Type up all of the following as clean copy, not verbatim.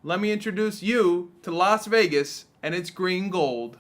Let me introduce you to Las Vegas and its green gold.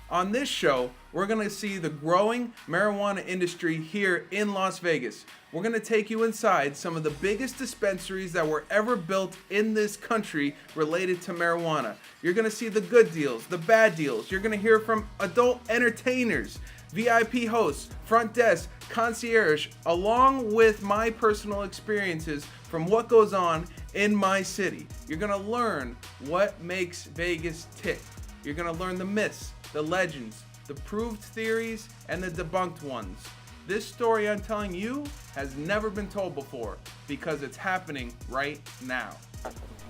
On this show, we're going to see the growing marijuana industry here in Las Vegas. We're going to take you inside some of the biggest dispensaries that were ever built in this country related to marijuana. You're going to see the good deals, the bad deals. You're going to hear from adult entertainers, VIP hosts, front desk, concierge, along with my personal experiences from what goes on in my city. You're going to learn what makes Vegas tick. You're going to learn the myths, the legends, the proved theories, and the debunked ones. This story I'm telling you has never been told before because it's happening right now.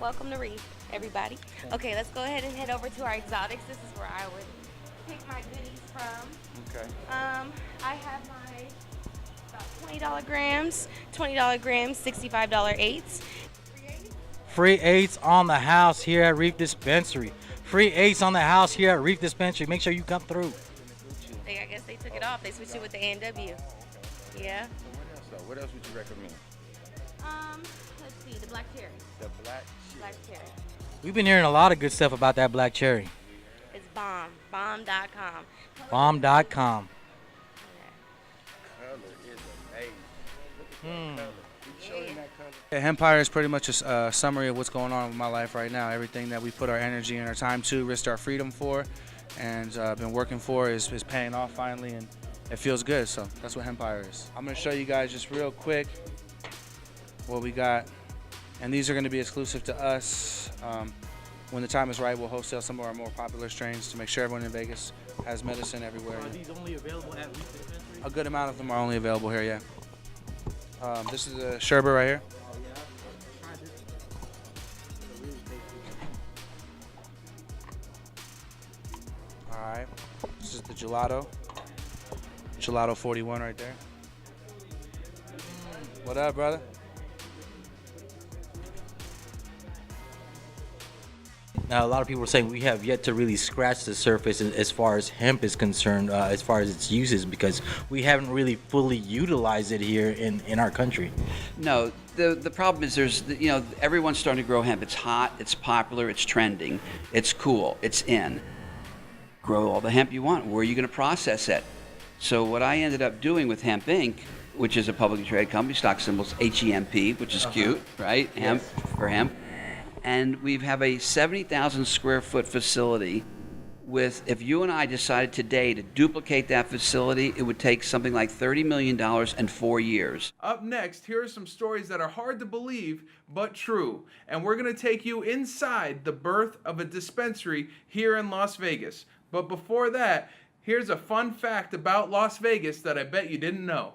Welcome to Reef, everybody. Okay, let's go ahead and head over to our exotics. This is where I would pick my goodies from. Okay. I have my about $20 grams, $20 grams, $65 eighths. Free eights on the house here at Reef Dispensary. Free eights on the house here at Reef Dispensary. Make sure you come through. I guess they took it off. They switched it with the A&W. Yeah. So what else would you recommend? Let's see, the black cherry. The black Cherry. We've been hearing a lot of good stuff about that black cherry. It's bomb. Bomb.com. Bomb.com. color is amazing. Look at that color. We showing that color. Hempire is pretty much a summary of what's going on with my life right now. Everything that we put our energy and our time to, risked our freedom for, and been working for is paying off finally, and it feels good. So that's what Hempire is. I'm gonna show you guys just real quick what we got, and these are gonna be exclusive to us. When the time is right, we'll wholesale some of our more popular strains to make sure everyone in Vegas has medicine everywhere. Are these only available at Reef Dispensary? A good amount of them are only available here, yeah. This is a sherbet right here. Alright, this is the gelato. Gelato 41 right there. What up, brother? Now, a lot of people are saying we have yet to really scratch the surface as far as hemp is concerned, as far as its uses, because we haven't really fully utilized it here in our country. No, the problem is everyone's starting to grow hemp. It's hot, it's popular, it's trending, it's cool, it's in. Grow all the hemp you want. Where are you going to process it? So what I ended up doing with Hemp Inc., which is a publicly traded company, stock symbols HEMP, which is cute, right? Hemp for hemp. And we have a 70,000 square foot facility with, if you and I decided today to duplicate that facility, it would take something like $30 million and 4 years. Up next, here are some stories that are hard to believe, but true. And we're going to take you inside the birth of a dispensary here in Las Vegas. But before that, here's a fun fact about Las Vegas that I bet you didn't know.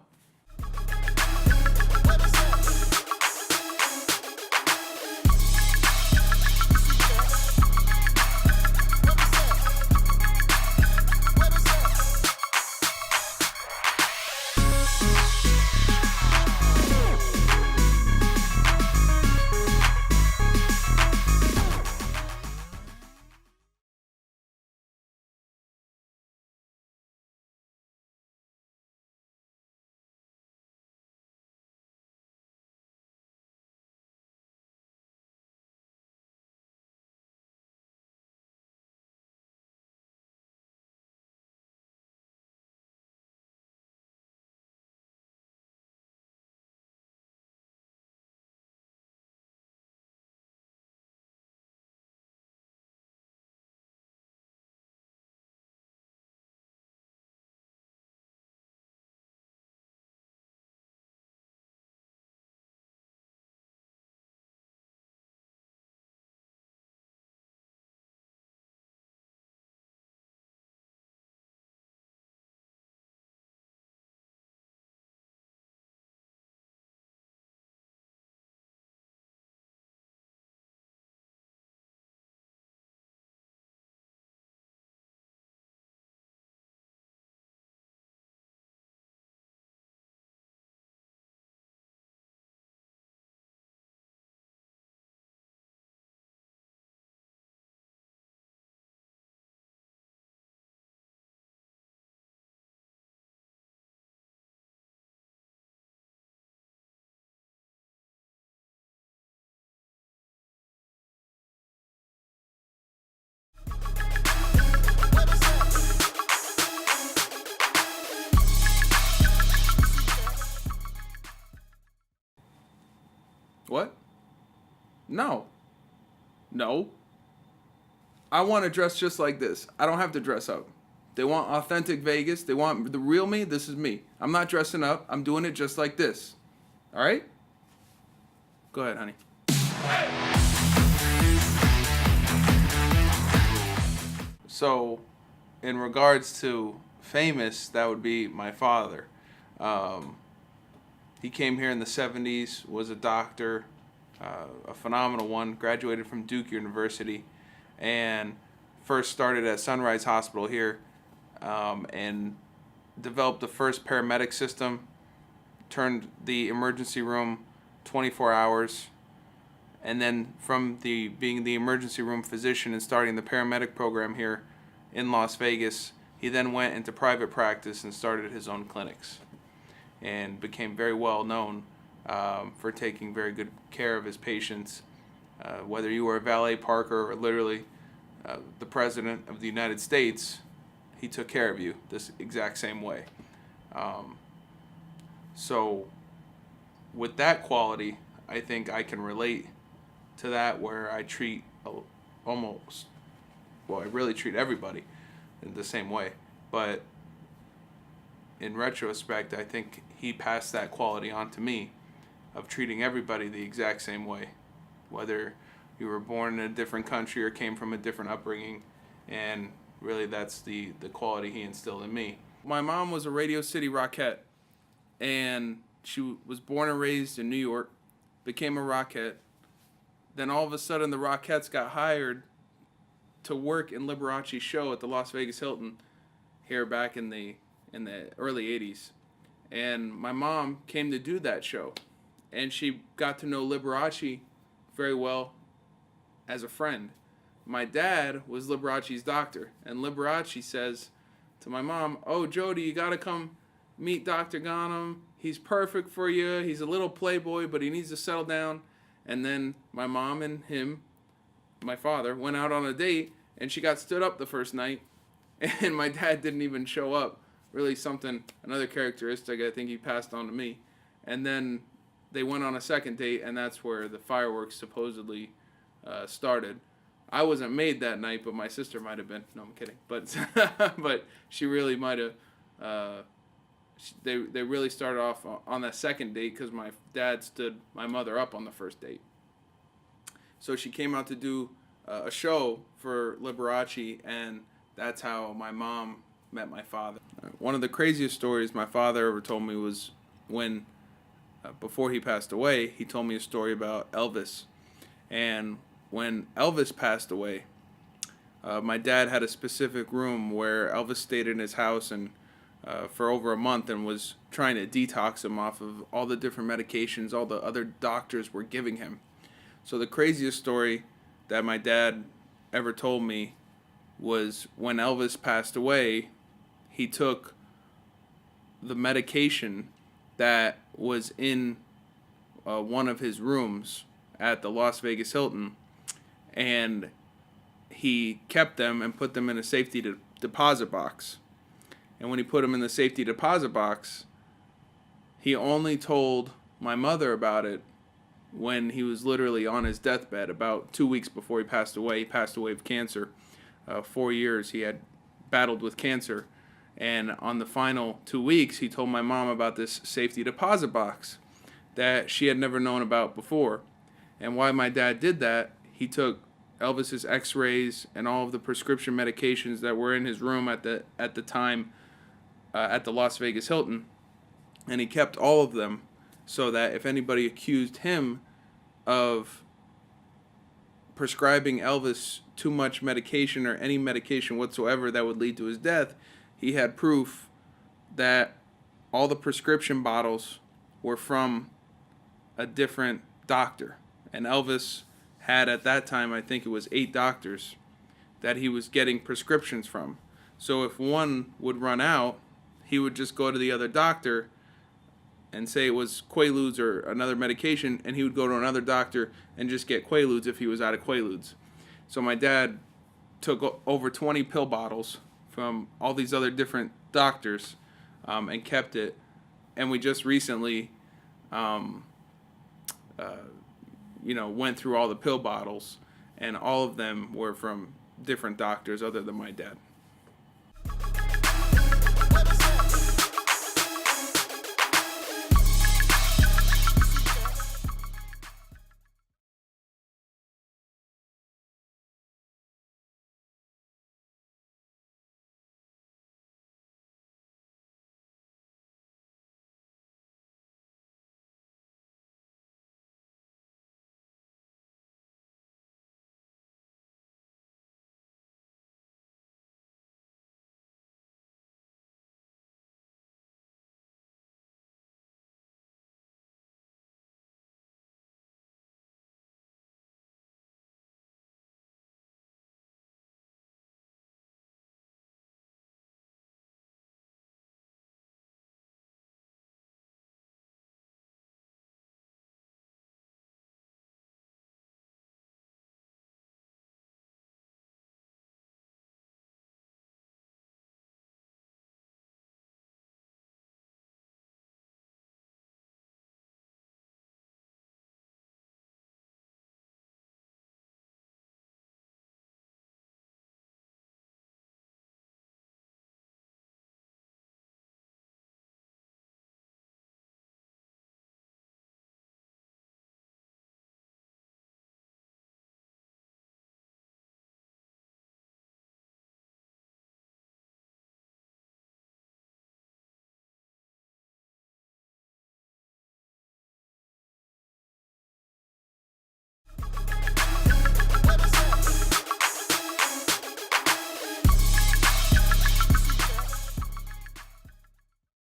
No. No. I want to dress just like this. I don't have to dress up. They want authentic Vegas. They want the real me. This is me. I'm not dressing up. I'm doing it just like this. All right? Go ahead, honey. So, in regards to famous, that would be my father. He came here in the 70s, was a doctor, a phenomenal one, graduated from Duke University, and first started at Sunrise Hospital here, and developed the first paramedic system, turned the emergency room 24 hours, and then from being the emergency room physician and starting the paramedic program here in Las Vegas, he then went into private practice and started his own clinics, and became very well known for taking very good care of his patients. Whether you were a valet parker or literally the President of the United States, he took care of you this exact same way. So with that quality, I think I can relate to that, where I treat I really treat everybody in the same way. But in retrospect, I think he passed that quality on to me of treating everybody the exact same way, whether you were born in a different country or came from a different upbringing. And really, that's the quality he instilled in me. My mom was a Radio City Rockette, and she was born and raised in New York, became a Rockette. Then all of a sudden, the Rockettes got hired to work in Liberace's show at the Las Vegas Hilton here back in the early 80s. And my mom came to do that show, and she got to know Liberace very well as a friend. My dad was Liberace's doctor, and Liberace says to my mom, "Oh, Jody, you got to come meet Dr. Ghanem. He's perfect for you. He's a little playboy, but he needs to settle down." And then my mom and him, my father, went out on a date, and she got stood up the first night, and my dad didn't even show up. Really another characteristic I think he passed on to me. And then they went on a second date, and that's where the fireworks supposedly started. I wasn't made that night, but my sister might have been. No, I'm kidding. But but she really might have. They really started off on that second date because my dad stood my mother up on the first date. So she came out to do a show for Liberace, and that's how my mom met my father. One of the craziest stories my father ever told me was when, before he passed away, he told me a story about Elvis. And when Elvis passed away, my dad had a specific room where Elvis stayed in his house and for over a month, and was trying to detox him off of all the different medications all the other doctors were giving him. So the craziest story that my dad ever told me was when Elvis passed away, he took the medication that was in one of his rooms at the Las Vegas Hilton, and he kept them and put them in a safety deposit box. And when he put them in the safety deposit box, he only told my mother about it when he was literally on his deathbed, about 2 weeks before he passed away. He passed away of cancer. 4 years he had battled with cancer. And on the final 2 weeks, he told my mom about this safety deposit box that she had never known about before. And why my dad did that, he took Elvis's x-rays and all of the prescription medications that were in his room at the time at the Las Vegas Hilton, and he kept all of them so that if anybody accused him of prescribing Elvis too much medication or any medication whatsoever that would lead to his death, he had proof that all the prescription bottles were from a different doctor. And Elvis had at that time, I think it was 8 doctors that he was getting prescriptions from. So if one would run out, he would just go to the other doctor and say it was Quaaludes or another medication, and he would go to another doctor and just get Quaaludes if he was out of Quaaludes. So my dad took over 20 pill bottles from all these other different doctors and kept it. And we just recently went through all the pill bottles, and all of them were from different doctors other than my dad.